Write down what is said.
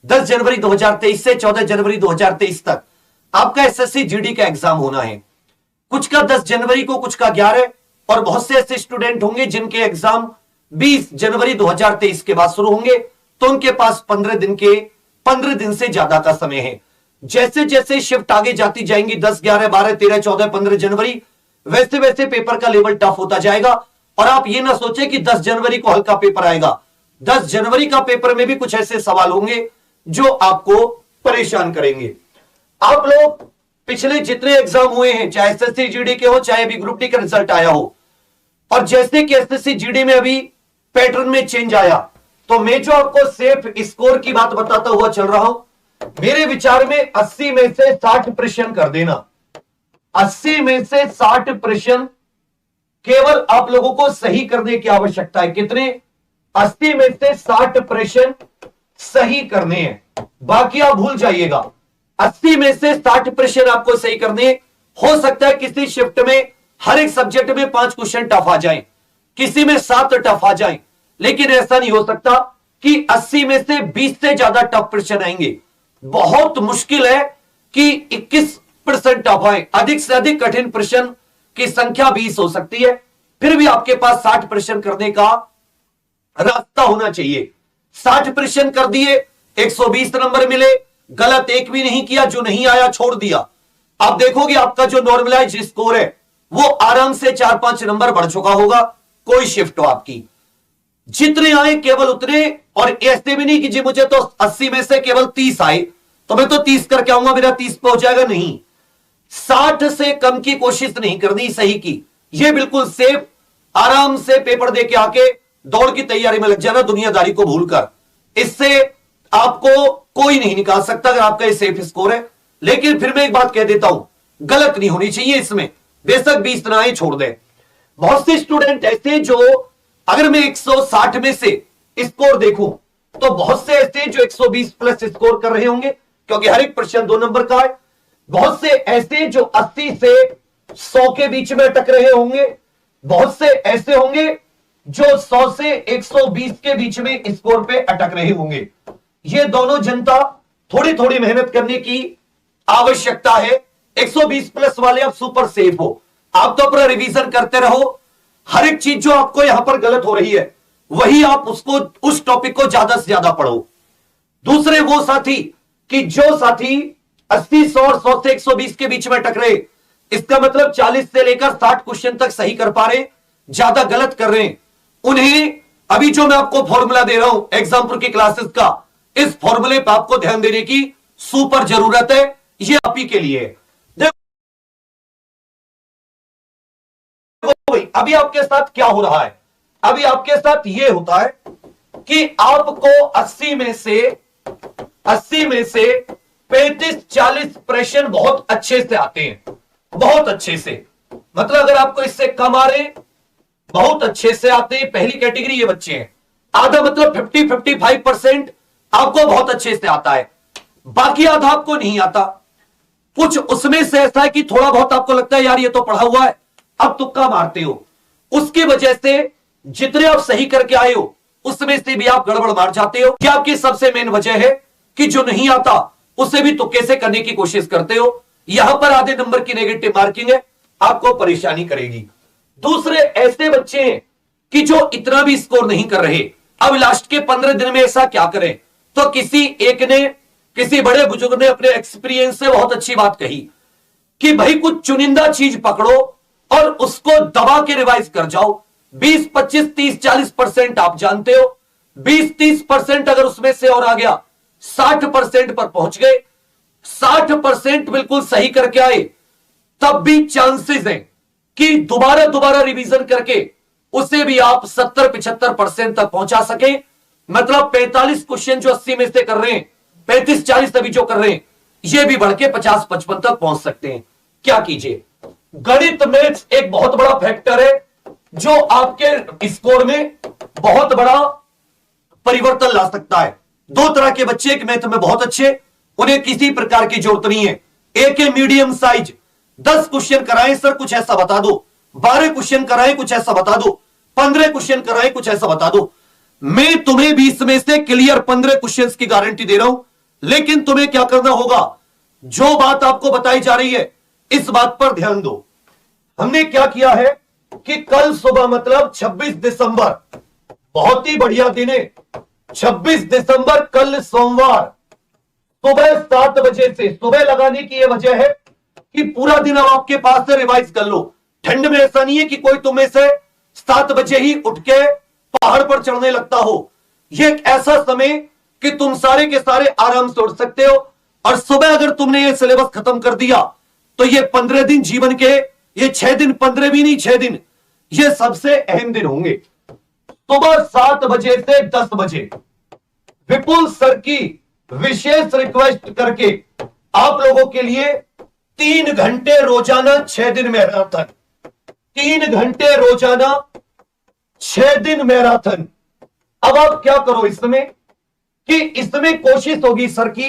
10 जनवरी 2023 से 14 जनवरी 2023 तक आपका एसएससी जीडी का एग्जाम होना है। कुछ का 10 जनवरी को, कुछ का 11, और बहुत से ऐसे स्टूडेंट होंगे जिनके एग्जाम 20 जनवरी 2023 के बाद शुरू होंगे, तो उनके पास 15 दिन से ज्यादा का समय है। जैसे जैसे शिफ्ट आगे जाती जाएंगी 10, 11, 12, 13, 14, 15 जनवरी, वैसे वैसे पेपर का लेवल टफ होता जाएगा। और आप ये ना सोचे कि 10 जनवरी को हल्का पेपर आएगा। 10 जनवरी का पेपर में भी कुछ ऐसे सवाल होंगे जो आपको परेशान करेंगे। आप लोग पिछले जितने एग्जाम हुए हैं, चाहे एसएससी जीडी के हो, चाहे अभी ग्रुप डी का रिजल्ट आया हो, और जैसे कि एसएससी जीडी में अभी पैटर्न में चेंज आया, तो मैं जो आपको सेफ स्कोर की बात बताता हुआ चल रहा हूं, मेरे विचार में 80 में से 60 प्रश्न कर देना। 80 में से 60 प्रश्न केवल आप लोगों को सही करने की आवश्यकता है। कितने? 80 में से 60 प्रश्न सही करने हैं, बाकी आप भूल जाइएगा। 80 में से 60 प्रश्न आपको सही करने। हो सकता है किसी शिफ्ट में हर एक सब्जेक्ट में 5 क्वेश्चन टफ आ जाएं, किसी में 7 टफ आ जाएं, लेकिन ऐसा नहीं हो सकता कि 80 में से 20 से ज्यादा टफ प्रश्न आएंगे। बहुत मुश्किल है कि 21% टफ आए। अधिक से अधिक कठिन प्रश्न की संख्या 20 हो सकती है, फिर भी आपके पास 60 प्रश्न करने का रास्ता होना चाहिए। 60 प्रश्न कर दिए, 120 नंबर मिले, गलत एक भी नहीं किया, जो नहीं आया छोड़ दिया। आप देखोगे आपका जो नॉर्मलाइज स्कोर है वो आराम से 4-5 नंबर बढ़ चुका होगा, कोई शिफ्ट हो आपकी। जितने आए केवल उतने, और ऐसे भी नहीं कि जी मुझे तो 80 में से केवल 30 आए तो मैं तो 30 करके आऊंगा, मेरा 30 पे हो जाएगा। नहीं, 60 से कम की कोशिश नहीं करनी सही की। ये बिल्कुल सेफ, आराम से पेपर दे के आके दौड़ की तैयारी में लग जाना, दुनियादारी को भूलकर। इससे आपको कोई नहीं निकाल सकता अगर आपका ये सेफ स्कोर है। लेकिन फिर मैं एक बात कह देता हूं, गलत नहीं होनी चाहिए इसमें, बेशक 20 ना आए छोड़ दे। बहुत से स्टूडेंट ऐसे जो, अगर मैं 160 में से स्कोर देखूं तो बहुत से ऐसे जो 120 प्लस स्कोर कर रहे होंगे, क्योंकि हर एक प्रश्न 2 नंबर का है। बहुत से ऐसे जो 80 से 100 के बीच में अटक रहे होंगे, बहुत से ऐसे होंगे जो 100 से 120 के बीच में स्कोर पे अटक रहे होंगे। ये दोनों जनता थोड़ी थोड़ी मेहनत करने की आवश्यकता है। 120 प्लस वाले आप सुपर सेफ हो, आप तो अपना रिवीजन करते रहो। हर एक चीज जो आपको यहां पर गलत हो रही है वही आप उसको, उस टॉपिक को ज्यादा से ज्यादा पढ़ो। दूसरे वो साथी कि जो साथी 80, 100 और 100 से 120 के बीच में अटक रहे, इसका मतलब 40 से लेकर 60 क्वेश्चन तक सही कर पा रहे, ज्यादा गलत कर रहे हैं, उन्हें अभी जो मैं आपको फॉर्मूला दे रहा हूं एग्जाम्पल की क्लासेस का, इस फॉर्मूले पर आपको ध्यान देने की सुपर जरूरत है। ये आप ही के लिए है। अभी आपके साथ क्या हो रहा है? अभी आपके साथ यह होता है कि आपको 80 में से 35-40 प्रश्न बहुत अच्छे से आते हैं, बहुत अच्छे से। मतलब अगर आपको इससे कम आ रहे, बहुत अच्छे से आते हैं, पहली कैटेगरी ये बच्चे हैं। आधा मतलब 50-55% आपको बहुत अच्छे से आता है, बाकी आधा आपको नहीं आता। कुछ उसमें से ऐसा है कि थोड़ा बहुत आपको लगता है यार ये तो पढ़ा हुआ है, अब तुक्का मारते हो। उसकी वजह से जितने आप सही करके आए हो उसमें से भी आप गड़बड़ मार जाते हो। क्या आपकी सबसे मेन वजह है कि जो नहीं आता उसे भी तुक्के से करने की कोशिश करते हो। यहां पर आधे नंबर की नेगेटिव मार्किंग है, आपको परेशानी करेगी। दूसरे ऐसे बच्चे हैं कि जो इतना भी स्कोर नहीं कर रहे। अब लास्ट के 15 दिन में ऐसा क्या करें? तो किसी एक ने, किसी बड़े बुजुर्ग ने अपने एक्सपीरियंस से बहुत अच्छी बात कही कि भाई कुछ चुनिंदा चीज पकड़ो और उसको दबा के रिवाइज कर जाओ। 20, 25, 30, 40% आप जानते हो, 20-30% अगर उसमें से और आ गया, 60% पर पहुंच गए, 60% बिल्कुल सही करके आए, तब भी चांसेस हैं कि दोबारा रिवीजन करके उसे भी आप 70-75% तक पहुंचा सके। मतलब 45 क्वेश्चन जो 80 में से कर रहे हैं, 35-40 अभी जो कर रहे हैं, ये भी बढ़ के 50-55 तक पहुंच सकते हैं। क्या कीजिए? गणित मैथ्स एक बहुत बड़ा फैक्टर है जो आपके स्कोर में बहुत बड़ा परिवर्तन ला सकता है। 2 तरह के बच्चे, एक मैथ में बहुत अच्छे, उन्हें किसी प्रकार की जरूरत नहीं है। एक है मीडियम साइज, 10 क्वेश्चन कराएं सर कुछ ऐसा बता दो, 12 क्वेश्चन कराएं कुछ ऐसा बता दो, 15 क्वेश्चन कराएं कुछ ऐसा बता दो। मैं तुम्हें 20 में से क्लियर 15 क्वेश्चन की गारंटी दे रहा हूं, लेकिन तुम्हें क्या करना होगा, जो बात आपको बताई जा रही है इस बात पर ध्यान दो। हमने क्या किया है कि कल सुबह मतलब 26 दिसंबर, बहुत ही बढ़िया दिन है, 26 दिसंबर कल सोमवार सुबह 7 बजे से, सुबह लगाने की यह वजह है कि पूरा दिन अब आपके पास से रिवाइज कर लो। ठंड में ऐसा नहीं है कि कोई तुम्हें से 7 बजे ही उठ के पहाड़ पर चढ़ने लगता हो। यह एक ऐसा समय कि तुम सारे के सारे आराम से उठ सकते हो, और सुबह अगर तुमने ये सिलेबस खत्म कर दिया तो ये 15 दिन जीवन के, ये 6 दिन, 15 भी नहीं 6 दिन, ये सबसे अहम दिन होंगे। सुबह 7 बजे से 10 बजे विपुल सर की विशेष रिक्वेस्ट करके आप लोगों के लिए 3 घंटे रोजाना 6 दिन मैराथन, 3 घंटे रोजाना 6 दिन मैराथन। अब आप क्या करो इसमें कि इसमें कोशिश होगी सर की